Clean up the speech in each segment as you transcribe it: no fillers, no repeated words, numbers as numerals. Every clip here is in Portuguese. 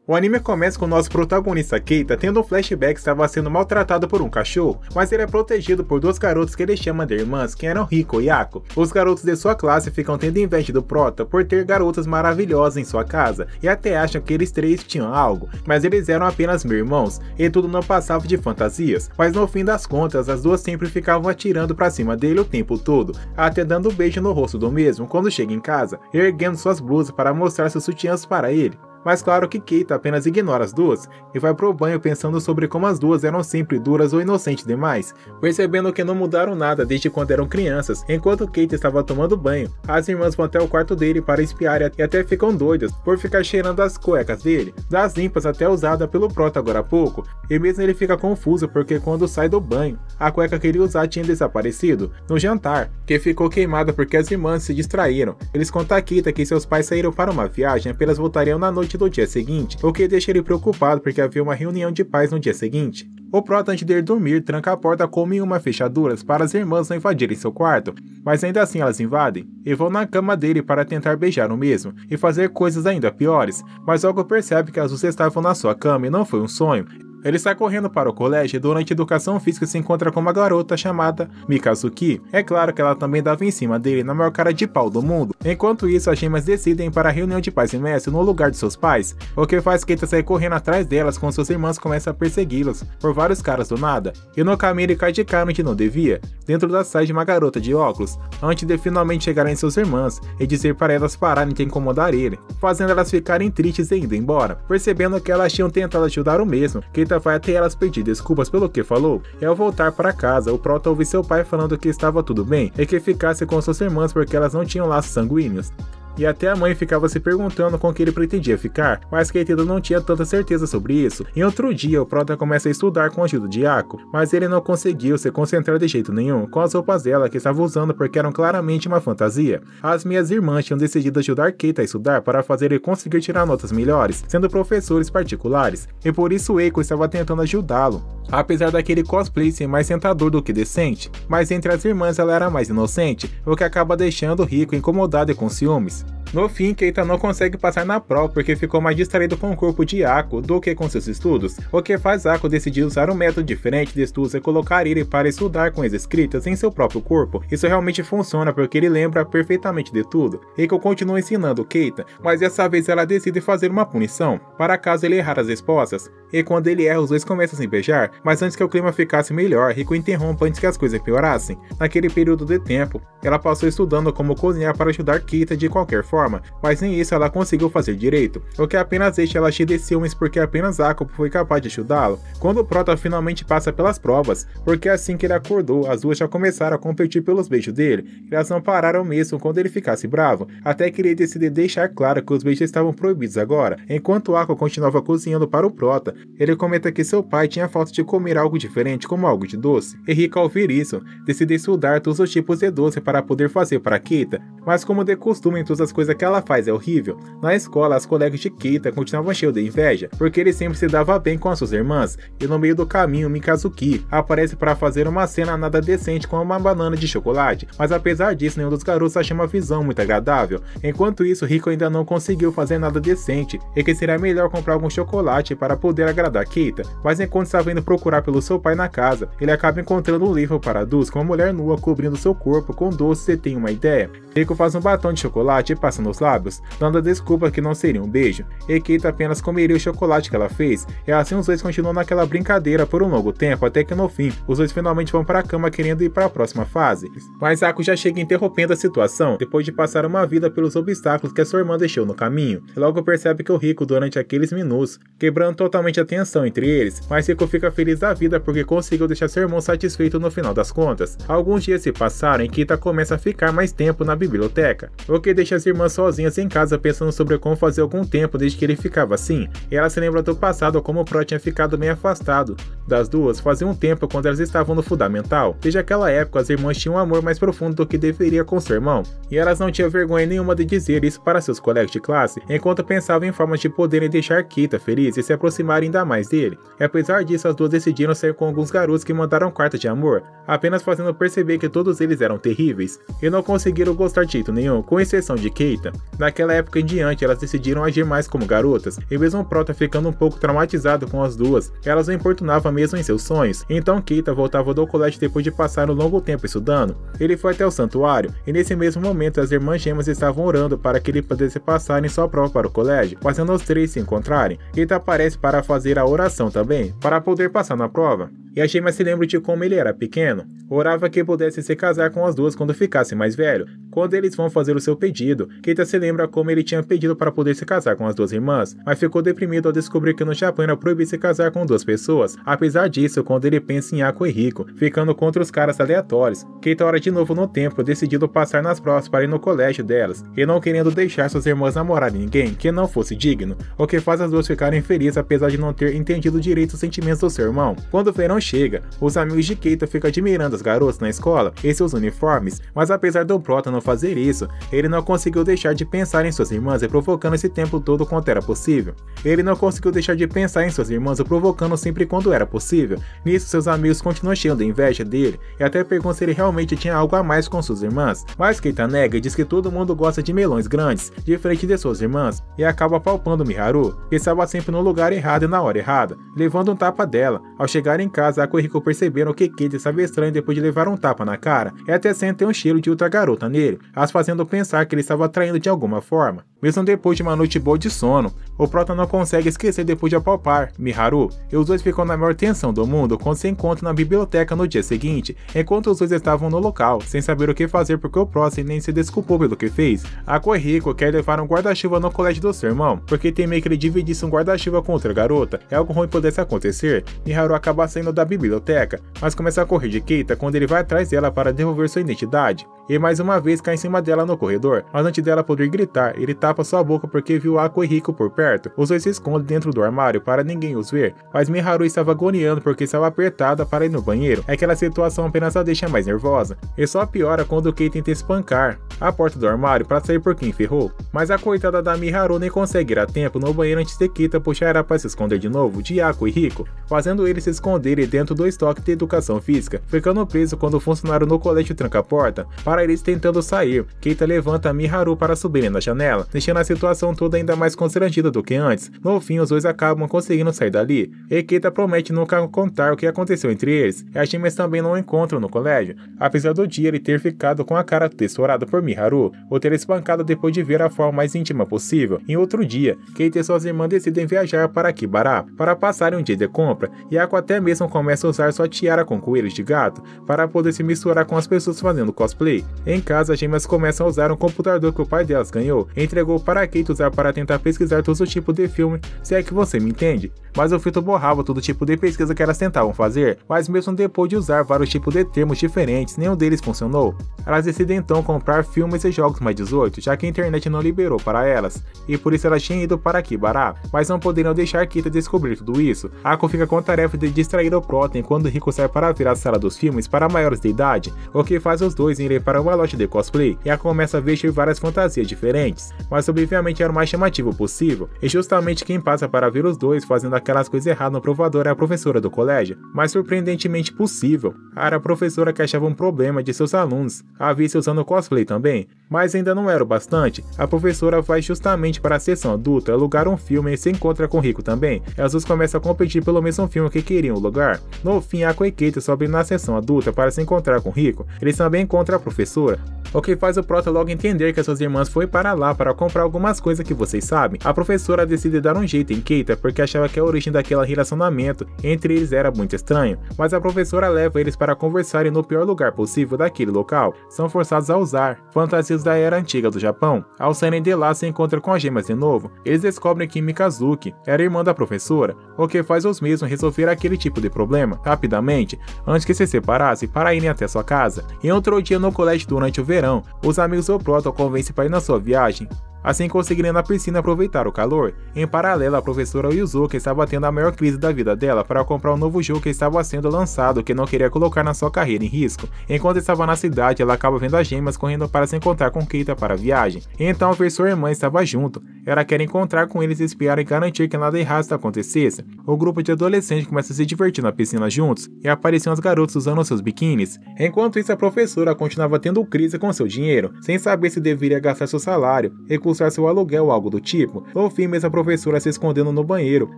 O anime começa com o nosso protagonista Keita tendo um flashback que estava sendo maltratado por um cachorro, mas ele é protegido por duas garotas que ele chama de irmãs, que eram Riko e Ako. Os garotos de sua classe ficam tendo inveja do prota por ter garotas maravilhosas em sua casa, e até acham que eles três tinham algo, mas eles eram apenas meus irmãos, e tudo não passava de fantasias. Mas no fim das contas, as duas sempre ficavam atirando pra cima dele o tempo todo, até dando um beijo no rosto do mesmo quando chega em casa, erguendo suas blusas para mostrar seus sutiãs para ele. Mas claro que Keita apenas ignora as duas e vai pro banho pensando sobre como as duas eram sempre duras ou inocentes demais, percebendo que não mudaram nada desde quando eram crianças. Enquanto Keita estava tomando banho, as irmãs vão até o quarto dele para espiar e até ficam doidas por ficar cheirando as cuecas dele, das limpas até usada pelo prota agora há pouco, e mesmo ele fica confuso porque quando sai do banho, a cueca que ele usar tinha desaparecido no jantar, que ficou queimada porque as irmãs se distraíram. Eles contam a Keita que seus pais saíram para uma viagem e apenas voltariam na noite do dia seguinte, o que deixa ele preocupado porque havia uma reunião de pais no dia seguinte. O prota, antes de ir dormir, tranca a porta como em uma fechadura para as irmãs não invadirem seu quarto, mas ainda assim elas invadem e vão na cama dele para tentar beijar o mesmo e fazer coisas ainda piores, mas logo percebe que as duas estavam na sua cama e não foi um sonho. Ele sai correndo para o colégio e durante a educação física se encontra com uma garota chamada Mikazuki. É claro que ela também dava em cima dele na maior cara de pau do mundo. Enquanto isso, as gêmeas decidem ir para a reunião de pais e mestres no lugar de seus pais, o que faz Keita sair correndo atrás delas quando suas irmãs começam a persegui-los por vários caras do nada. E no caminho ele cai de cara onde não devia, dentro da sala de uma garota de óculos, antes de finalmente chegarem suas irmãs e dizer para elas pararem de incomodar ele, fazendo elas ficarem tristes e indo embora. Percebendo que elas tinham tentado ajudar o mesmo, Keita vai até elas pedir desculpas pelo que falou, e ao voltar para casa, o prota ouve seu pai falando que estava tudo bem e que ficasse com suas irmãs porque elas não tinham laços sanguíneos. E até a mãe ficava se perguntando com que ele pretendia ficar, mas Keita não tinha tanta certeza sobre isso. Em outro dia, o prota começa a estudar com a ajuda de Ako, mas ele não conseguiu se concentrar de jeito nenhum com as roupas dela que estava usando porque eram claramente uma fantasia. As minhas irmãs tinham decidido ajudar Keita a estudar para fazer ele conseguir tirar notas melhores, sendo professores particulares, e por isso Eiko estava tentando ajudá-lo, apesar daquele cosplay ser mais tentador do que decente. Mas entre as irmãs ela era mais inocente, o que acaba deixando Riko incomodado e com ciúmes. No fim, Keita não consegue passar na prova porque ficou mais distraído com o corpo de Ako do que com seus estudos, o que faz Ako decidir usar um método diferente de estudos e colocar ele para estudar com as escritas em seu próprio corpo. Isso realmente funciona porque ele lembra perfeitamente de tudo. Riko continua ensinando Keita, mas dessa vez ela decide fazer uma punição, para caso ele errar as respostas, e quando ele erra os dois começam a se beijar, mas antes que o clima ficasse melhor, Riko interrompe antes que as coisas piorassem. Naquele período de tempo, ela passou estudando como cozinhar para ajudar Keita de qualquer forma, mas nem isso ela conseguiu fazer direito, o que apenas deixa ela cheia de ciúmes porque apenas Ako foi capaz de ajudá-lo. Quando o prota finalmente passa pelas provas, porque assim que ele acordou, as duas já começaram a competir pelos beijos dele, e elas não pararam mesmo quando ele ficasse bravo, até que ele decidiu deixar claro que os beijos estavam proibidos agora. Enquanto Ako continuava cozinhando para o prota, ele comenta que seu pai tinha falta de comer algo diferente, como algo de doce, e Riko, ao ouvir isso, decide estudar todos os tipos de doce para poder fazer para Keita, mas como de costume em todas as coisas que ela faz é horrível. Na escola, as colegas de Keita continuavam cheios de inveja, porque ele sempre se dava bem com as suas irmãs, e no meio do caminho, Mikazuki aparece para fazer uma cena nada decente com uma banana de chocolate, mas apesar disso, nenhum dos garotos achou uma visão muito agradável. Enquanto isso, Riko ainda não conseguiu fazer nada decente, e que seria melhor comprar algum chocolate para poder agradar Keita, mas enquanto estava indo procurar pelo seu pai na casa, ele acaba encontrando um livro para adultos com uma mulher nua cobrindo seu corpo com doces e tem uma ideia. Riko faz um batom de chocolate e passa nos lábios, dando a desculpa que não seria um beijo, e Keita apenas comeria o chocolate que ela fez, e assim os dois continuam naquela brincadeira por um longo tempo, até que no fim, os dois finalmente vão para a cama querendo ir para a próxima fase. Mas Ako já chega interrompendo a situação, depois de passar uma vida pelos obstáculos que a sua irmã deixou no caminho, e logo percebe que o Riko, durante aqueles minutos, quebrando totalmente a tensão entre eles, mas Riko fica feliz da vida porque conseguiu deixar seu irmão satisfeito no final das contas. Alguns dias se passaram e Keita começa a ficar mais tempo na biblioteca, o que deixa as irmãs sozinhas em casa pensando sobre como fazer algum tempo desde que ele ficava assim, e ela se lembra do passado como o Pro tinha ficado meio afastado das duas fazia um tempo quando elas estavam no fundamental. Desde aquela época as irmãs tinham um amor mais profundo do que deveria com seu irmão, e elas não tinham vergonha nenhuma de dizer isso para seus colegas de classe, enquanto pensavam em formas de poderem deixar Keita feliz e se aproximar ainda mais dele. E apesar disso, as duas decidiram sair com alguns garotos que mandaram cartas de amor, apenas fazendo perceber que todos eles eram terríveis, e não conseguiram gostar de jeito nenhum, com exceção de Keita. Keita. Daquela época em diante, elas decidiram agir mais como garotas, e mesmo Prota ficando um pouco traumatizado com as duas, elas o importunavam mesmo em seus sonhos. Então Keita voltava do colégio depois de passar um longo tempo estudando. Ele foi até o santuário, e nesse mesmo momento as irmãs gêmeas estavam orando para que ele pudesse passar em sua prova para o colégio, fazendo os três se encontrarem. Keita aparece para fazer a oração também, para poder passar na prova. E a gêmea se lembra de como ele era pequeno. Orava que pudesse se casar com as duas quando ficasse mais velho. Quando eles vão fazer o seu pedido, Keita se lembra como ele tinha pedido para poder se casar com as duas irmãs, mas ficou deprimido ao descobrir que no Japão era proibido se casar com duas pessoas. Apesar disso, quando ele pensa em Ako e Rico, ficando contra os caras aleatórios, Keita ora de novo no templo, decidido passar nas provas para ir no colégio delas, e não querendo deixar suas irmãs namorarem ninguém que não fosse digno, o que faz as duas ficarem felizes apesar de não ter entendido direito os sentimentos do seu irmão. Quando o verão chega, os amigos de Keita ficam admirando as garotas na escola e seus uniformes, mas apesar do Prota não fazer isso, ele não conseguiu deixar de pensar em suas irmãs e provocando esse tempo todo quanto era possível. Ele não conseguiu deixar de pensar em suas irmãs e provocando sempre quando era possível. Nisso, seus amigos continuam cheios de inveja dele e até perguntam se ele realmente tinha algo a mais com suas irmãs, mas Keita nega e diz que todo mundo gosta de melões grandes, diferente de suas irmãs, e acaba palpando Miharu, que estava sempre no lugar errado e na hora errada, levando um tapa dela. Ao chegar em casa, Ako e Rico perceberam que Keita estava estranho depois de levar um tapa na cara, e até sentem um cheiro de outra garota nele, as fazendo pensar que ele estava traindo de alguma forma. Mesmo depois de uma noite boa de sono, o Prota não consegue esquecer depois de apalpar Miharu, e os dois ficam na maior tensão do mundo quando se encontram na biblioteca no dia seguinte, enquanto os dois estavam no local, sem saber o que fazer porque o Prota nem se desculpou pelo que fez. Ako e Rico quer levar um guarda-chuva no colégio do seu irmão, porque temem que ele dividisse um guarda-chuva com outra garota, e algo ruim pudesse acontecer. Miharu acaba saindo da biblioteca, mas começa a correr de Keita quando ele vai atrás dela para devolver sua identidade, e mais uma vez cai em cima dela no corredor, mas antes dela poder gritar, ele tapa sua boca porque viu Ako e Rico por perto. Os dois se escondem dentro do armário para ninguém os ver, mas Miharu estava agoniando porque estava apertada para ir no banheiro. Aquela situação apenas a deixa mais nervosa, e só piora quando Keita tenta espancar a porta do armário para sair por quem ferrou, mas a coitada da Miharu nem consegue ir a tempo no banheiro antes de Keita puxar ela para se esconder de novo de Ako e Rico, fazendo eles se esconderem dentro do estoque de educação física, ficando preso quando o funcionário no colégio tranca a porta para eles tentando sair. Keita levanta a Miharu para subirem na janela, deixando a situação toda ainda mais constrangida do que antes. No fim, os dois acabam conseguindo sair dali, e Keita promete nunca contar o que aconteceu entre eles, e as gêmeas também não o encontram no colégio, apesar do dia ele ter ficado com a cara tesourada por Miharu, ou ter espancado depois de ver a forma mais íntima possível. Em outro dia, Keita e suas irmãs decidem viajar para Akibara para passarem um dia de compra, e Ako até mesmo começa a usar sua tiara com coelhos de gato para poder se misturar com as pessoas fazendo cosplay. Em casa, as gêmeas começam a usar um computador que o pai delas ganhou e entregou para Keita usar para tentar pesquisar todo tipo de filme, se é que você me entende. Mas o filtro borrava todo tipo de pesquisa que elas tentavam fazer, mas mesmo depois de usar vários tipos de termos diferentes, nenhum deles funcionou. Elas decidem então comprar filmes e jogos mais 18, já que a internet não liberou para elas, e por isso elas tinham ido para Akibara, mas não poderiam deixar Keita descobrir tudo isso. Ako fica com a tarefa de distrair o Prota enquanto Rico sai para ver a sala dos filmes para maiores de idade, o que faz os dois irem para uma loja de cosplay, e Ako começa a vestir várias fantasias diferentes, mas obviamente era o mais chamativo possível, e justamente quem passa para ver os dois fazendo aquelas coisas erradas no provador é a professora do colégio, mas surpreendentemente possível. Era a professora que achava um problema de seus alunos a vista usando cosplay também, mas ainda não era o bastante. A professora vai justamente para a sessão adulta alugar um filme e se encontra com Rico também. As duas começam a competir pelo mesmo filme que queriam alugar. No fim, Ako e Keita sobem na sessão adulta para se encontrar com Rico. Eles também encontram a professora, o que faz o Prota logo entender que as suas irmãs foi para lá para comprar algumas coisas que vocês sabem. A professora decide dar um jeito em Keita porque achava que a origem daquele relacionamento entre eles era muito estranho, mas a professora leva eles para conversarem no pior lugar possível daquele local. São forçados a usar fantasias da era antiga do Japão. Ao saírem de lá, se encontram com as gêmeas de novo. Eles descobrem que Mikazuki era irmã da professora, o que faz os mesmos resolver aquele tipo de problema rapidamente, antes que se separassem para irem até sua casa. Em outro dia no colégio durante o verão, os amigos do Prota o convencem para ir na sua viagem assim conseguindo na piscina aproveitar o calor. Em paralelo, a professora Yuzuka estava tendo a maior crise da vida dela para comprar um novo jogo que estava sendo lançado que não queria colocar na sua carreira em risco. Enquanto estava na cidade, ela acaba vendo as gemas correndo para se encontrar com Keita para a viagem. Então, ver sua irmã estava junto. Ela quer encontrar com eles, espiar e garantir que nada errado acontecesse. O grupo de adolescentes começa a se divertir na piscina juntos e apareciam as garotas usando seus biquínis. Enquanto isso, a professora continuava tendo crise com seu dinheiro, sem saber se deveria gastar seu salário, recusar seu aluguel ou algo do tipo. No fim, mesmo a professora se escondendo no banheiro,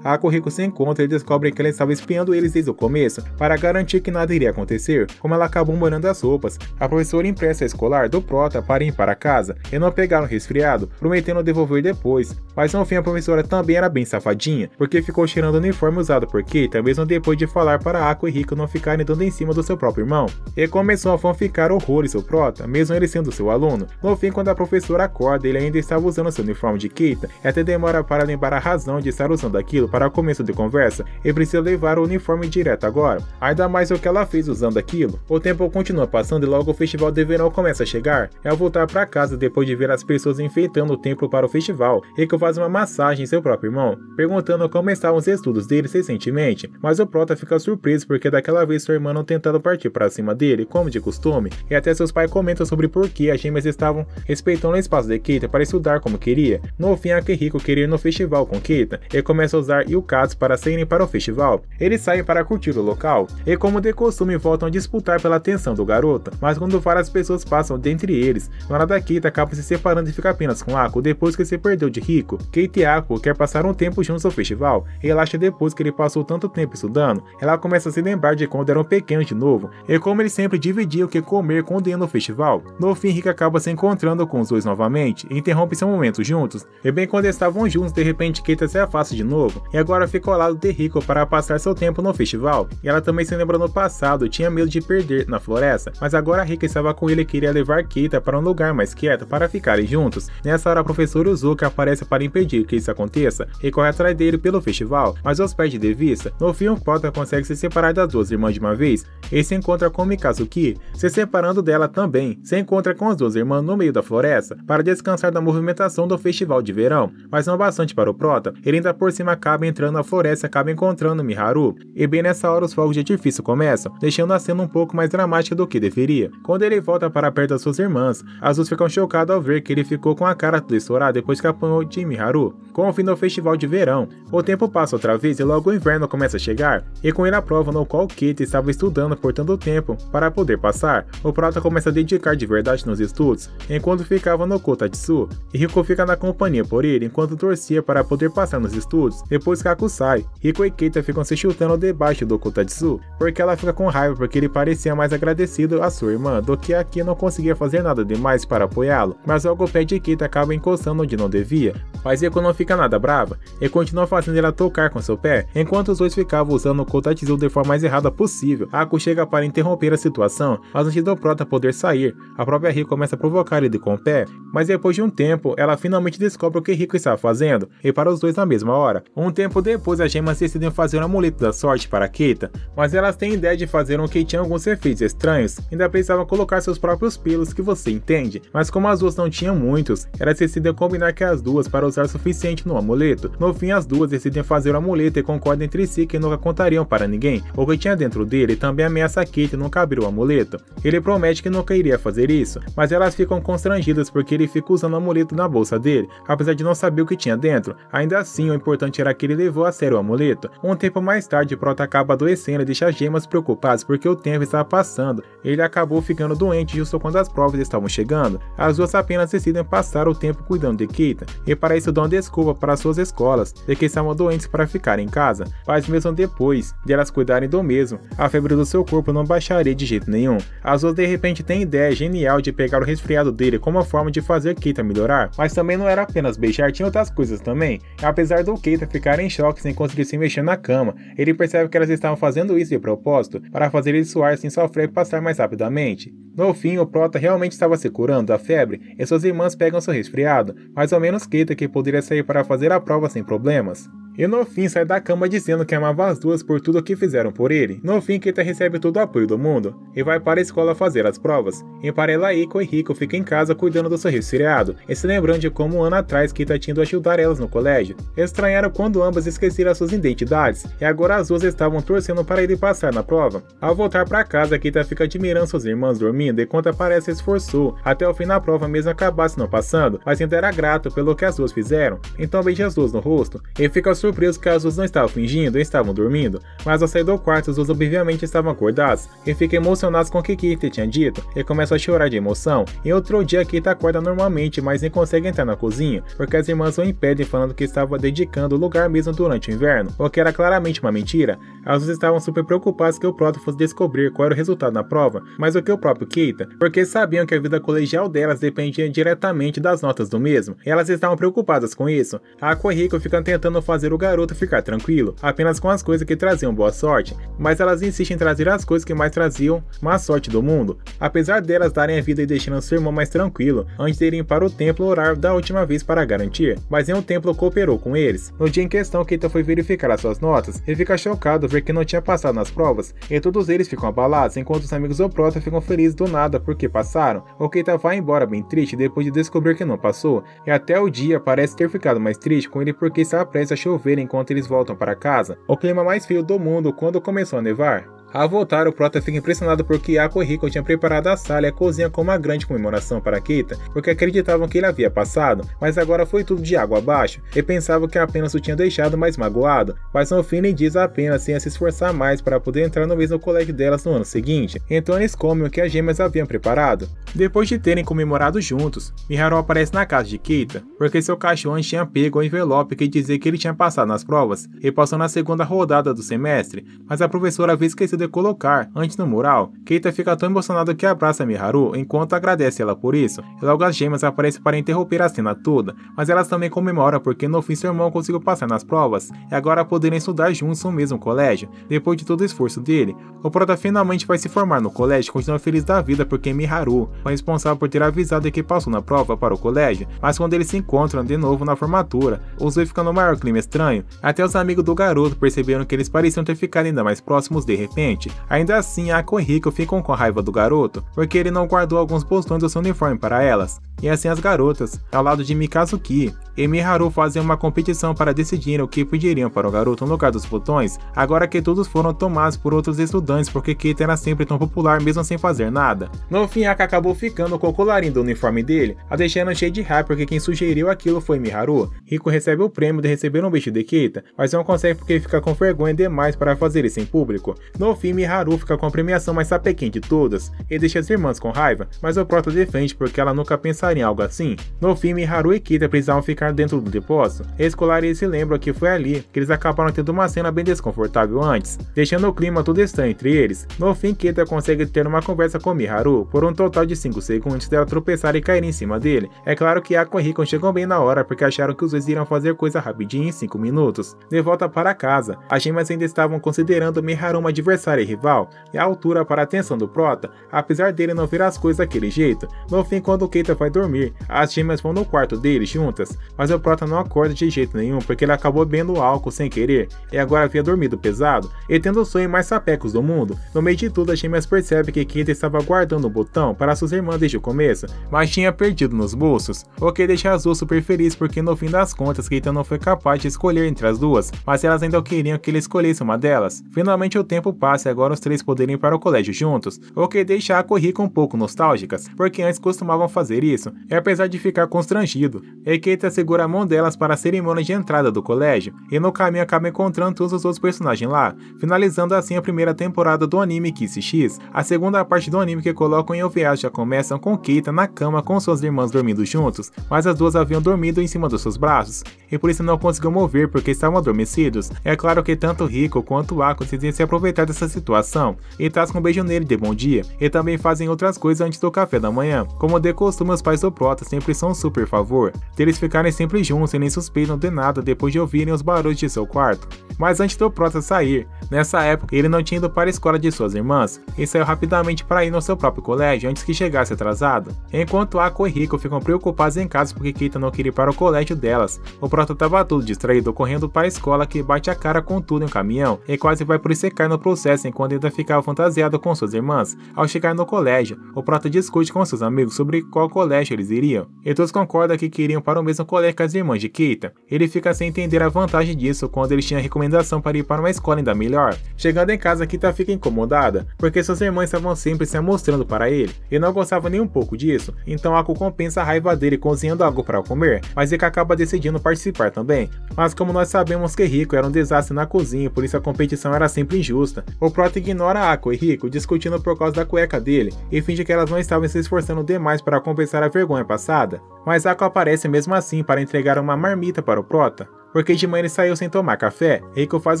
Ako e Rico se encontram e descobrem que ela estava espiando eles desde o começo, para garantir que nada iria acontecer. Como ela acabou molhando as roupas, a professora empresta a escolar do Prota para ir para casa e não pegar um resfriado, prometendo devolver depois. Mas no fim, a professora também era bem safadinha, porque ficou cheirando o uniforme usado por Keita, mesmo depois de falar para Ako e Rico não ficarem dando em cima do seu próprio irmão. E começou a fanficar horrores seu Prota, mesmo ele sendo seu aluno. No fim, quando a professora acorda, ele ainda estava usando seu uniforme de Keita, e até demora para lembrar a razão de estar usando aquilo para começo de conversa, e precisa levar o uniforme direto agora. Ainda mais o que ela fez usando aquilo. O tempo continua passando e logo o festival de verão começa a chegar. E ao voltar para casa depois de ver as pessoas enfeitando o templo para o festival, Rico faz uma massagem em seu próprio irmão, perguntando como estavam os estudos dele recentemente, mas o Prota fica surpreso porque daquela vez sua irmã não tentando partir para cima dele, como de costume, e até seus pais comentam sobre por que as gêmeas estavam respeitando o espaço de Keita para estudar como queria. No fim, Ako e Rico querem ir no festival com Keita e começa a usar Yukatsu para saírem para o festival. Eles saem para curtir o local e, como de costume, voltam a disputar pela atenção do garoto, mas quando várias pessoas passam dentre eles, na da Keita acaba se separando e fica apenas com Ako depois que se perdeu de Rico. Keita e Ako quer passar um tempo juntos ao festival e ela acha depois que ele passou tanto tempo estudando, ela começa a se lembrar de quando eram pequenos de novo e como ele sempre dividia o que comer quando ia no festival. No fim, Rico acaba se encontrando com os dois novamente e interrompe seu momento juntos, e bem quando estavam juntos, de repente Keita se afasta de novo e agora fica ao lado de Rico para passar seu tempo no festival. E ela também se lembra no passado, tinha medo de perder na floresta, mas agora Rico estava com ele e queria levar Keita para um lugar mais quieto para ficarem juntos. Nessa hora, a professora Yuzuka aparece para impedir que isso aconteça e corre atrás dele pelo festival, mas os perde de vista. No fim, o Prota consegue se separar das duas irmãs de uma vez e se encontra com Mikazuki, se separando dela também. Se encontra com as duas irmãs no meio da floresta para descansar da movimentação do festival de verão, mas não bastante para o Prota, ele ainda por cima acaba entrando na floresta e acaba encontrando Miharu, e bem nessa hora os fogos de artifício começam, deixando a cena um pouco mais dramática do que deveria. Quando ele volta para perto das suas irmãs, as duas ficam chocadas ao ver que ele ficou com a cara toda estourada depois que apanhou de Miharu. Com o fim do festival de verão, o tempo passa outra vez e logo o inverno começa a chegar, e com ele a prova no qual Keita estava estudando por tanto tempo para poder passar. O Prota começa a dedicar de verdade nos estudos, enquanto ficava no Kotatsu, e Rico fica na companhia por ele enquanto torcia para poder passar nos estudos. Depois que Ako sai, Rico e Keita ficam se chutando debaixo do Kotatsu, porque ela fica com raiva porque ele parecia mais agradecido à sua irmã do que aqui não conseguia fazer nada demais para apoiá-lo, mas logo o pé de Keita acaba encostando onde não devia. Mas Rico não fica nada brava e continua fazendo ela tocar com seu pé, enquanto os dois ficavam usando o Kotatsu de forma mais errada possível. Ako chega para interromper a situação, mas antes do Prota poder sair, a própria Rico começa a provocar ele com o pé, mas depois de um tempo, ela finalmente descobre o que Rico estava fazendo, e para os dois na mesma hora. Um tempo depois, as gemas decidem fazer um amuleto da sorte para Keita, mas elas têm ideia de fazer um que tinha alguns efeitos estranhos, ainda precisavam colocar seus próprios pelos, que você entende, mas como as duas não tinham muitos, elas decidem combinar que as duas para usar o suficiente no amuleto. No fim, as duas decidem fazer o amuleto e concordam entre si que nunca contariam para ninguém o que tinha dentro dele, e também ameaça Keita nunca abrir o amuleto. Ele promete que nunca iria fazer isso, mas elas ficam constrangidas porque ele fica usando o amuleto na bolsa dele, apesar de não saber o que tinha dentro. Ainda assim, o importante era que ele levou a sério o amuleto. Um tempo mais tarde, Prota acaba adoecendo e deixa as gemas preocupadas porque o tempo estava passando. Ele acabou ficando doente justo quando as provas estavam chegando. As duas apenas decidem passar o tempo cuidando de Keita, e para isso dão desculpa para suas escolas de que estavam doentes para ficar em casa, mas mesmo depois de elas cuidarem do mesmo, a febre do seu corpo não baixaria de jeito nenhum. As duas de repente têm a ideia genial de pegar o resfriado dele como uma forma de fazer Keita melhorar, mas também não era apenas beijar, tinha outras coisas também. Apesar do Keita ficar em choque sem conseguir se mexer na cama, ele percebe que elas estavam fazendo isso de propósito, para fazer ele suar sem sofrer e passar mais rapidamente. No fim, o Prota realmente estava se curando da febre e suas irmãs pegam seu resfriado, mais ou menos Keita, que poderia sair para fazer a prova sem problemas. E no fim sai da cama dizendo que amava as duas por tudo o que fizeram por ele. No fim, Keita recebe todo o apoio do mundo e vai para a escola fazer as provas. Em paralelo, Iko e Rico ficam em casa cuidando do seu resfriado e se lembrando de como um ano atrás Keita tinha ido ajudar elas no colégio. Estranharam quando ambas esqueceram suas identidades e agora as duas estavam torcendo para ele passar na prova. Ao voltar para casa, Keita fica admirando suas irmãs dormindo enquanto parece se esforçou até o fim da prova mesmo acabasse não passando, mas ainda era grato pelo que as duas fizeram. Então beija as duas no rosto e fica surpreso que as duas não estavam fingindo e estavam dormindo, mas ao sair do quarto as duas obviamente estavam acordadas e ficam emocionadas com o que Keita tinha dito e começam a chorar de emoção. Em outro dia Keita acorda normalmente, mas nem consegue entrar na cozinha porque as irmãs o impedem falando que estava dedicando o lugar mesmo durante o inverno, o que era claramente uma mentira. As duas estavam super preocupadas que o Prota fosse descobrir qual era o resultado da prova, mais do que o próprio Keita, porque sabiam que a vida colegial delas dependia diretamente das notas do mesmo, e elas estavam preocupadas com isso. Aqua e Rico ficam tentando fazer o garoto ficar tranquilo, apenas com as coisas que traziam boa sorte, mas elas insistem em trazer as coisas que mais traziam má sorte do mundo, apesar delas darem a vida e deixando seu irmão mais tranquilo, antes de irem para o templo orar da última vez para garantir, mas nenhum templo cooperou com eles. No dia em questão, Keita foi verificar as suas notas e fica chocado ver que não tinha passado nas provas, e todos eles ficam abalados, enquanto os amigos do Prota ficam felizes do nada porque passaram. O Keita vai embora bem triste depois de descobrir que não passou, e até o dia parece ter ficado mais triste com ele porque está prestes a chover enquanto eles voltam para casa, o clima mais frio do mundo quando começou a nevar. Ao voltar, o Prota fica impressionado porque Aqua e Rico tinham preparado a sala e a cozinha com uma grande comemoração para Keita, porque acreditavam que ele havia passado, mas agora foi tudo de água abaixo, e pensavam que apenas o tinha deixado mais magoado, mas no fim ele diz apenas sem se esforçar mais para poder entrar no mesmo colégio delas no ano seguinte. Então eles comem o que as gêmeas haviam preparado. Depois de terem comemorado juntos, Miharu aparece na casa de Keita, porque seu cachorro tinha pego o envelope que dizia que ele tinha passado nas provas, e passou na segunda rodada do semestre, mas a professora havia esquecido de colocar antes no mural. Keita fica tão emocionado que abraça Miharu enquanto agradece ela por isso, e logo as gêmeas aparecem para interromper a cena toda, mas elas também comemoram porque no fim seu irmão conseguiu passar nas provas e agora poderem estudar juntos no mesmo colégio. Depois de todo o esforço dele, o Prota finalmente vai se formar no colégio e continua feliz da vida porque Miharu foi responsável por ter avisado que passou na prova para o colégio, mas quando eles se encontram de novo na formatura, os dois ficam no maior clima estranho, até os amigos do garoto perceberam que eles pareciam ter ficado ainda mais próximos de repente. Ainda assim, Aqua e Rico ficam com raiva do garoto, porque ele não guardou alguns botões do seu uniforme para elas. E assim as garotas, ao lado de Mikazuki e Miharu, fazem uma competição para decidir o que pediriam para o garoto no lugar dos botões, agora que todos foram tomados por outros estudantes porque Keita era sempre tão popular mesmo sem fazer nada. No fim, Aka acabou ficando com o colarinho do uniforme dele, a deixando cheio de raiva porque quem sugeriu aquilo foi Miharu. Rico recebe o prêmio de receber um beijo de Keita, mas não consegue porque fica com vergonha demais para fazer isso em público. No fim, Miharu fica com a premiação mais sapequinha de todas e deixa as irmãs com raiva, mas o Prota defende porque ela nunca pensaria em algo assim. No fim, Miharu e Keita precisavam ficar dentro do depósito. Escolar e se lembram que foi ali que eles acabaram tendo uma cena bem desconfortável antes, deixando o clima todo estranho entre eles. No fim, Keita consegue ter uma conversa com Miharu por um total de 5 segundos dela tropeçar e cair em cima dele. É claro que Aqua e Rico chegam bem na hora porque acharam que os dois iriam fazer coisa rapidinho em 5 minutos. De volta para casa, as gêmeas ainda estavam considerando Miharu uma adversária e rival, e a altura para a atenção do Prota, apesar dele não ver as coisas daquele jeito. No fim, quando Keita vai dormir, as gêmeas vão no quarto dele juntas, mas o Prota não acorda de jeito nenhum porque ele acabou bebendo álcool sem querer e agora havia dormido pesado e tendo o sonho mais sapecos do mundo. No meio de tudo, as gêmeas percebem que Keita estava guardando o botão para suas irmãs desde o começo, mas tinha perdido nos bolsos, o que deixa as duas super felizes porque no fim das contas Keita não foi capaz de escolher entre as duas, mas elas ainda queriam que ele escolhesse uma delas. Finalmente o tempo passa e agora os três poderem ir para o colégio juntos, o que deixa Aqua e Rico um pouco nostálgicas, porque antes costumavam fazer isso, e apesar de ficar constrangido, Keita segura a mão delas para a cerimônia de entrada do colégio, e no caminho acaba encontrando todos os outros personagens lá, finalizando assim a primeira temporada do anime Kiss X. A segunda parte do anime que colocam em OVA já começam com Keita na cama com suas irmãs dormindo juntos, mas as duas haviam dormido em cima dos seus braços, e por isso não conseguiam mover porque estavam adormecidos. É claro que tanto Rico quanto Aqua decidem se aproveitar dessa situação, e tascam um beijo nele de bom dia, e também fazem outras coisas antes do café da manhã. Como de costume, os pais do Prota sempre são super favor deles ficarem sempre juntos e nem suspeitam de nada depois de ouvirem os barulhos de seu quarto. Mas antes do Prota sair, nessa época ele não tinha ido para a escola de suas irmãs, e saiu rapidamente para ir no seu próprio colégio antes que chegasse atrasado. Enquanto Aqua e Rico ficam preocupados em casa porque Keita não queria ir para o colégio delas, o Prota tava todo distraído correndo para a escola que bate a cara com tudo em um caminhão e quase vai por secar no processo enquanto ainda ficava fantasiado com suas irmãs. Ao chegar no colégio, o Prota discute com seus amigos sobre qual colégio eles iriam, e todos concordam que queriam para o mesmo colégio que as irmãs de Keita. Ele fica sem entender a vantagem disso quando eles tinham a recomendação para ir para uma escola ainda melhor. Chegando em casa, Keita fica incomodada, porque suas irmãs estavam sempre se mostrando para ele, e não gostava nem um pouco disso, então Ako compensa a raiva dele cozinhando algo para comer, mas ele acaba decidindo participar também. Mas como nós sabemos que Rico era um desastre na cozinha, por isso a competição era sempre injusta, o Prota ignora Ako e Rico discutindo por causa da cueca dele, e finge que elas não estavam se esforçando demais para compensar a vergonha passada. Mas Ako aparece mesmo assim para entregar uma marmita para o Prota, porque de manhã ele saiu sem tomar café. Rico faz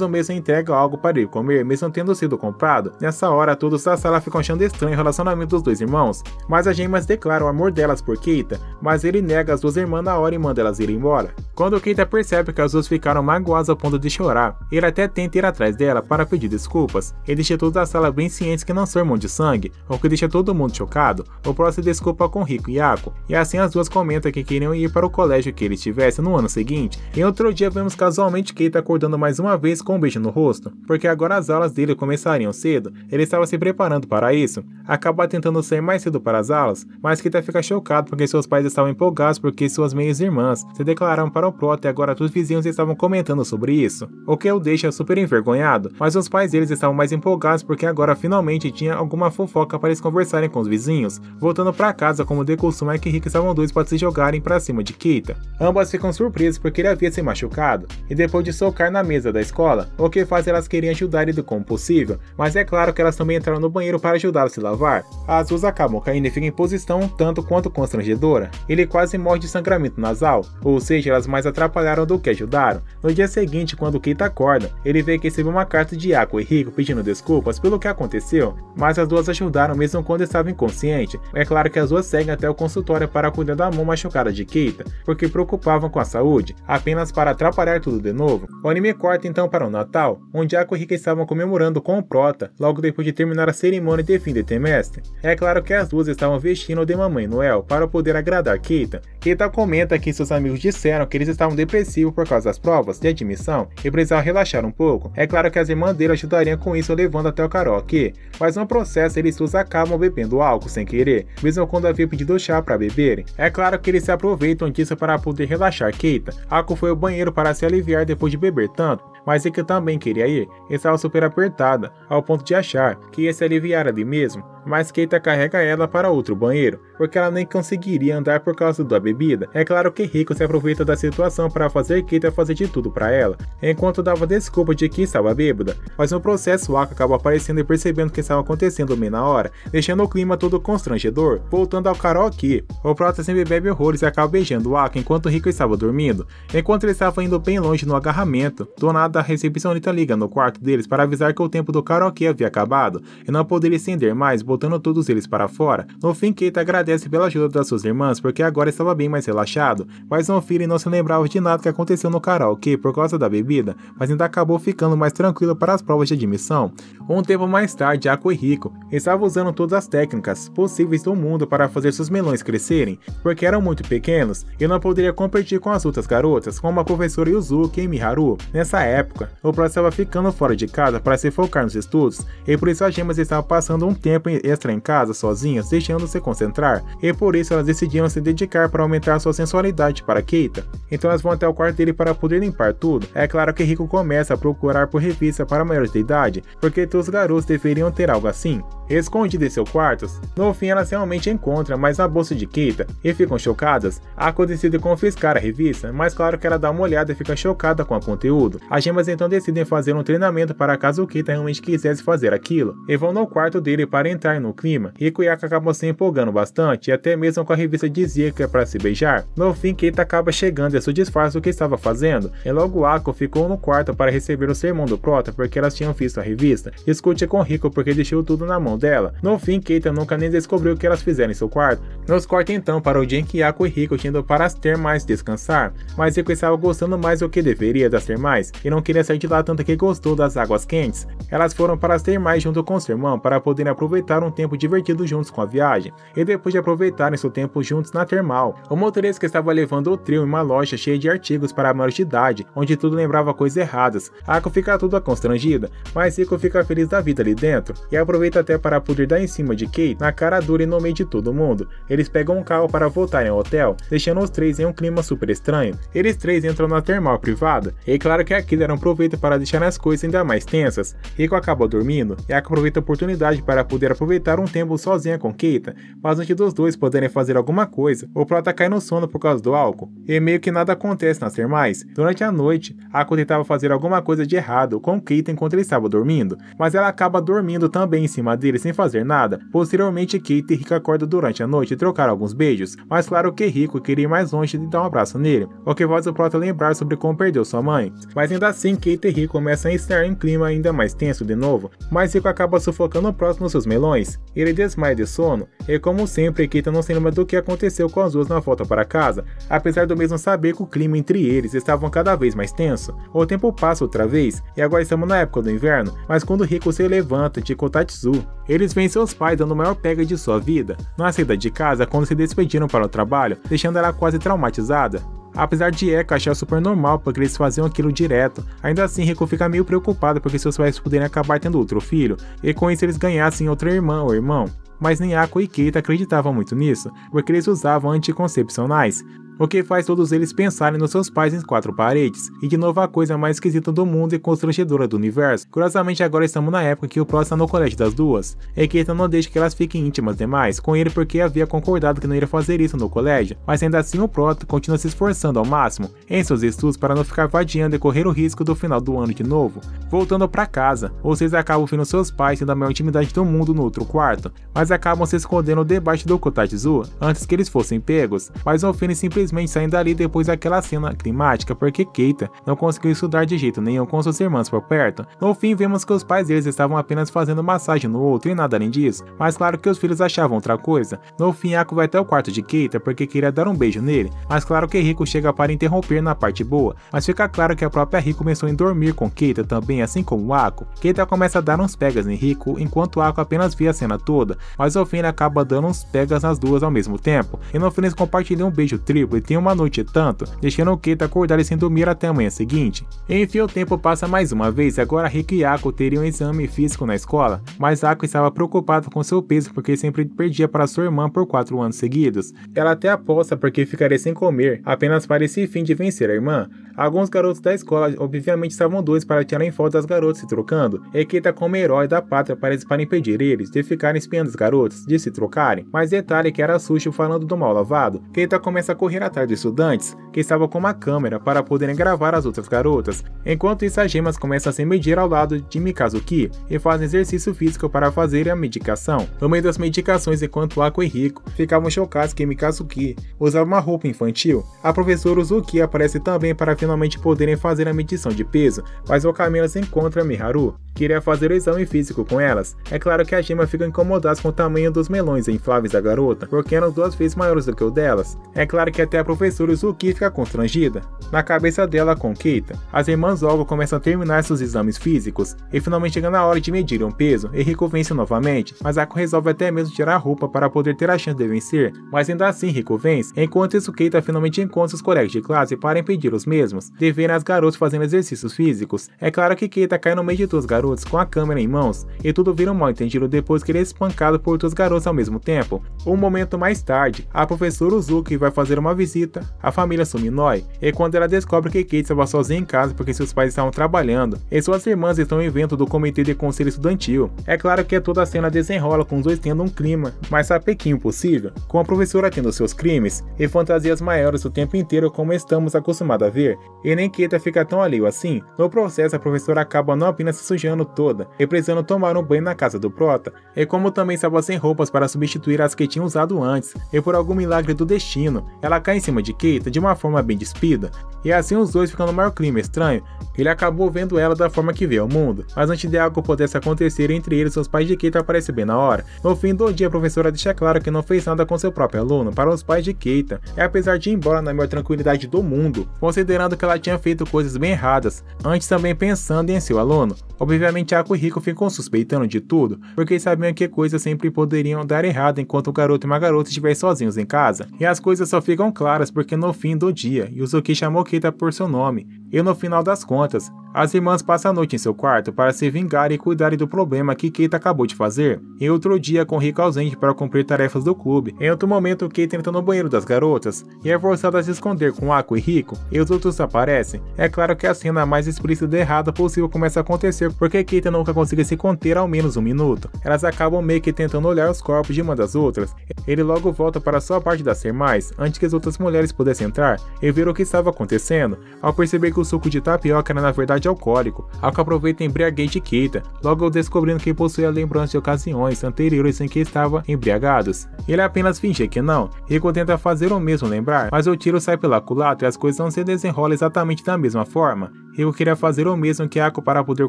o mesmo e entrega algo para ele comer, mesmo tendo sido comprado. Nessa hora, todos da sala ficam achando estranho o relacionamento dos dois irmãos, mas as gemas declaram o amor delas por Keita, mas ele nega as duas irmãs na hora e manda elas irem embora. Quando Keita percebe que as duas ficaram magoadas ao ponto de chorar, ele até tenta ir atrás dela para pedir desculpas. Ele deixa toda a sala bem cientes que não são irmãos de sangue, o que deixa todo mundo chocado. O Pro se desculpa com Rico e Ako, e assim as duas comentam que queriam ir para o colégio que ele estivesse no ano seguinte. Em outro dia vemos casualmente Keita acordando mais uma vez com um beijo no rosto, porque agora as aulas dele começariam cedo. Ele estava se preparando para isso, acaba tentando sair mais cedo para as aulas, mas Keita fica chocado porque seus pais estavam empolgados porque suas meias irmãs se declararam para o Prota e agora todos os vizinhos estavam comentando sobre isso, o que o deixa super envergonhado, mas os pais deles estavam mais empolgados porque agora finalmente tinha alguma fofoca para eles conversarem com os vizinhos. Voltando para casa, como de costume, é que Rico estavam dois para se jogarem para cima de Keita. Ambas ficam surpresas porque ele havia se machucado, e depois de socar na mesa da escola, o que faz elas querem ajudar ele como possível, mas é claro que elas também entraram no banheiro para ajudá-lo a se lavar. As duas acabam caindo e ficam em posição um tanto quanto constrangedora. Ele quase morre de sangramento nasal, ou seja, elas mais atrapalharam do que ajudaram. No dia seguinte, quando Keita acorda, ele vê que recebeu uma carta de Ako e Rico pedindo desculpas pelo que aconteceu, mas as duas ajudaram mesmo quando estava inconsciente. É claro que as duas seguem até o consultório para cuidar da mão machucada de Keita, porque preocupavam com a saúde, apenas para atrapalhar tudo de novo. O anime corta então para o Natal, onde Ako e Rico estavam comemorando com o Prota, logo depois de terminar a cerimônia de fim de trimestre. É claro que as duas estavam vestindo de Mamãe Noel para poder agradar Keita. Keita comenta que seus amigos disseram que eles estavam depressivos por causa das provas de admissão e precisavam relaxar um pouco. É claro que as irmãs dele ajudariam com isso levando até o karaokê, mas no processo eles todos acabam bebendo álcool sem querer, mesmo quando havia pedido chá para beberem. É claro que eles se aproveitam disso para poder relaxar Keita. Ako foi ao banheiro para se aliviar depois de beber tanto, mas Rico também queria ir, estava super apertada, ao ponto de achar que ia se aliviar ali mesmo, mas Keita carrega ela para outro banheiro, porque ela nem conseguiria andar por causa da bebida. É claro que Rico se aproveita da situação para fazer Keita fazer de tudo para ela, enquanto dava desculpa de que estava bêbada, mas no processo Ako acaba aparecendo e percebendo o que estava acontecendo bem na hora, deixando o clima todo constrangedor. Voltando ao karaokê, o Prota sempre bebe horrores e acaba beijando Ako enquanto Rico estava dormindo. Enquanto ele estava indo bem longe no agarramento, do nada a recepcionista liga no quarto deles para avisar que o tempo do karaokê havia acabado e não poderia estender mais, botando todos eles para fora. No fim, Keita agradece pela ajuda das suas irmãs porque agora estava bem mais relaxado, mas no fim ele não se lembrava de nada que aconteceu no karaokê por causa da bebida, mas ainda acabou ficando mais tranquilo para as provas de admissão. Um tempo mais tarde, Ako e Rico estavam usando todas as técnicas possíveis do mundo para fazer seus melões crescerem, porque eram muito pequenos e não poderia competir com as outras garotas, como a professora Yuzuki e Miharu. Nessa época, o Pro estava ficando fora de casa para se focar nos estudos, e por isso as gemas estavam passando um tempo extra em casa sozinhas, deixando se concentrar, e por isso elas decidiram se dedicar para aumentar sua sensualidade para Keita. Então elas vão até o quarto dele para poder limpar tudo. É claro que Rico começa a procurar por revista para maiores de idade, porque todos os garotos deveriam ter algo assim, escondido em seus quartos. No fim elas realmente encontram mais na bolsa de Keita, e ficam chocadas. Ako decide confiscar a revista, mas claro que ela dá uma olhada e fica chocada com o conteúdo. As gemas então decidem fazer um treinamento para caso o Keita realmente quisesse fazer aquilo, e vão no quarto dele para entrar no clima. Rico e Ako acabam se empolgando bastante, e até mesmo com a revista dizia que é para se beijar. No fim, Keita acaba chegando e se disfarça o que estava fazendo, e logo Ako ficou no quarto para receber o sermão do Prota porque elas tinham visto a revista. Discute com Rico porque deixou tudo na mão dela. No fim, Keita nunca nem descobriu o que elas fizeram em seu quarto. Nos corta então para o dia em que Ako e Rico tinham ido para as termais descansar, mas Rico estava gostando mais do que deveria das termais e não queria sair de lá tanto que gostou das águas quentes, elas foram para as termais junto com seu irmão para poderem aproveitar um tempo divertido juntos com a viagem. E depois de aproveitarem seu tempo juntos na termal, o motorista estava levando o trio em uma loja cheia de artigos para maiores de idade, onde tudo lembrava coisas erradas. Ako fica toda constrangida, mas Rico fica feliz da vida ali dentro, e aproveita até para poder dar em cima de Kate na cara dura e no meio de todo mundo. Eles pegam um carro para voltarem ao hotel, deixando os três em um clima super estranho. Eles três entram na termal privada, e claro que aquilo era um proveito para deixar as coisas ainda mais tensas. Rico acaba dormindo, e Ako aproveita a oportunidade para poder aproveitar um tempo sozinha com Keita, mas antes dos dois poderem fazer alguma coisa, o prota cai no sono por causa do álcool, e meio que nada acontece nas termais. Durante a noite, Ako tentava fazer alguma coisa de errado com Keita enquanto ele estava dormindo, mas ela acaba dormindo também em cima dele sem fazer nada. Posteriormente, Keita e Rico acordam durante a noite e trocaram alguns beijos, mas claro que Rico queria ir mais longe de dar um abraço nele, o que faz o prota lembrar sobre como perdeu sua mãe. Mas ainda assim, Keita e Rico começam a estar em clima ainda mais tenso de novo, mas Rico acaba sufocando o prota nos seus melões. Ele desmaia de sono, e como sempre, Keita não se lembra do que aconteceu com as duas na volta para casa, apesar do mesmo saber que o clima entre eles estava cada vez mais tenso. O tempo passa outra vez, e agora estamos na época do inverno, mas quando Rico se levanta de Kotatsu, eles veem seus pais dando o maior pega de sua vida, na saída de casa quando se despediram para o trabalho, deixando ela quase traumatizada. Apesar de Eka achar super normal porque eles faziam aquilo direto, ainda assim Rico fica meio preocupado porque seus pais poderem acabar tendo outro filho, e com isso eles ganhassem outra irmã ou irmão. Mas nem Ako e Keita acreditavam muito nisso, porque eles usavam anticoncepcionais, o que faz todos eles pensarem nos seus pais em quatro paredes, e de novo a coisa mais esquisita do mundo e constrangedora do universo. Curiosamente agora estamos na época que o Pro está no colégio das duas, e Keita não deixa que elas fiquem íntimas demais com ele porque havia concordado que não iria fazer isso no colégio, mas ainda assim o Pro continua se esforçando ao máximo em seus estudos para não ficar vadiando e correr o risco do final do ano de novo. Voltando para casa, vocês acabam vendo seus pais tendo a maior intimidade do mundo no outro quarto, mas acabam se escondendo debaixo do Kotatsu antes que eles fossem pegos, mas o Finn simplesmente saindo dali depois daquela cena climática porque Keita não conseguiu estudar de jeito nenhum com suas irmãs por perto. No fim vemos que os pais deles estavam apenas fazendo massagem no outro e nada além disso, mas claro que os filhos achavam outra coisa. No fim Ako vai até o quarto de Keita porque queria dar um beijo nele, mas claro que Rico chega para interromper na parte boa, mas fica claro que a própria Rico começou a dormir com Keita também, assim como Ako. Keita começa a dar uns pegas em Rico enquanto Ako apenas vê a cena toda, mas o fim acaba dando uns pegas nas duas ao mesmo tempo, e no fim eles compartilham um beijo triplo e tem uma noite tanto, deixando o Keita acordar e sem dormir até a manhã seguinte. Enfim, o tempo passa mais uma vez e agora Rico e Ako teriam um exame físico na escola, mas Ako estava preocupado com seu peso porque sempre perdia para sua irmã por 4 anos seguidos. Ela até aposta porque ficaria sem comer, apenas para esse fim de vencer a irmã. Alguns garotos da escola obviamente estavam doidos para tirarem foto das garotas se trocando, e Keita como herói da pátria parece para impedir eles de ficarem espiando os garotos, de se trocarem. Mas detalhe que era Sushi falando do mal lavado. Keita começa a correr atrás dos estudantes, que estavam com uma câmera para poderem gravar as outras garotas. Enquanto isso, as gemas começam a se medir ao lado de Mikazuki e fazem exercício físico para fazer a medicação. No meio das medicações, enquanto Ako e Rico ficavam chocados que Mikazuki usava uma roupa infantil, a professora Uzuki aparece também para finalmente poderem fazer a medição de peso, mas o caminho se encontra Miharu, que iria fazer o exame físico com elas. É claro que as gemas ficam incomodadas com o tamanho dos melões infláveis da garota, porque eram 2 vezes maiores do que o delas. É claro que até a professora Uzuki fica constrangida. Na cabeça dela com Keita, as irmãs logo começam a terminar seus exames físicos, e finalmente chega na hora de medir um peso, e Rico vence novamente, mas Ako resolve até mesmo tirar a roupa para poder ter a chance de vencer, mas ainda assim Rico vence. Enquanto isso, Keita finalmente encontra os colegas de classe para impedir os mesmos de verem as garotas fazendo exercícios físicos. É claro que Keita cai no meio de 2 garotos com a câmera em mãos, e tudo vira um mal entendido depois que ele é espancado por 2 garotos ao mesmo tempo. Um momento mais tarde, a professora Uzuki vai fazer uma visita à família Suminoi, e quando ela descobre que Keita estava sozinha em casa porque seus pais estavam trabalhando, e suas irmãs estão em evento do comitê de conselho estudantil. É claro que toda a cena desenrola com os dois tendo um clima mais sapequinho possível, com a professora tendo seus crimes e fantasias maiores o tempo inteiro como estamos acostumados a ver, e nem Keita fica tão alheio assim. No processo, a professora acaba não apenas se sujando toda e precisando tomar um banho na casa do prota, e como também estava sem roupas para substituir as que tinha usado antes, e por algum milagre do destino, ela cai em cima de Keita de uma forma bem despida, e assim os dois ficam no maior clima estranho. Ele acabou vendo ela da forma que vê o mundo, mas antes de algo pudesse acontecer entre eles, os pais de Keita aparecem bem na hora. No fim do dia, a professora deixa claro que não fez nada com seu próprio aluno para os pais de Keita, e apesar de ir embora na maior tranquilidade do mundo, considerando que ela tinha feito coisas bem erradas, antes também pensando em seu aluno. Obviamente, Ako e Rico ficam suspeitando de tudo, porque sabiam que coisas sempre poderiam dar errado enquanto o garoto e uma garota estiverem sozinhos em casa, e as coisas só ficam claras porque no fim do dia, Yuzuki chamou Keita por seu nome, e no final das contas, as irmãs passam a noite em seu quarto para se vingar e cuidarem do problema que Keita acabou de fazer. Em outro dia, com Rico ausente para cumprir tarefas do clube, em outro momento, Keita entra no banheiro das garotas e é forçada a se esconder com Ako e Rico, e os outros aparecem. É claro que a cena mais explícita e errada possível começa a acontecer porque Keita nunca consegue se conter ao menos um minuto. Elas acabam meio que tentando olhar os corpos de uma das outras. Ele logo volta para sua parte da Ser Mais, antes que as outras mulheres pudessem entrar e ver o que estava acontecendo. Ao perceber que o suco de tapioca era na verdade alcoólico, Ako aproveita a embriaguez de Keita, logo descobrindo que possui a lembrança de ocasiões anteriores em que estava embriagados. Ele apenas finge que não. Rico tenta fazer o mesmo lembrar, mas o tiro sai pela culatra e as coisas não se desenrolam exatamente da mesma forma. Rico queria fazer o mesmo que Ako para poder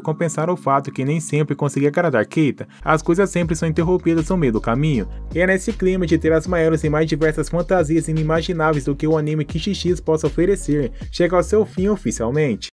compensar o fato que nem sempre conseguia agradar Keita. As coisas sempre são interrompidas no meio do caminho, e é nesse clima de ter as maiores e mais diversas fantasias inimagináveis do que o anime Kishi X possa oferecer, chega ao seu fim oficialmente.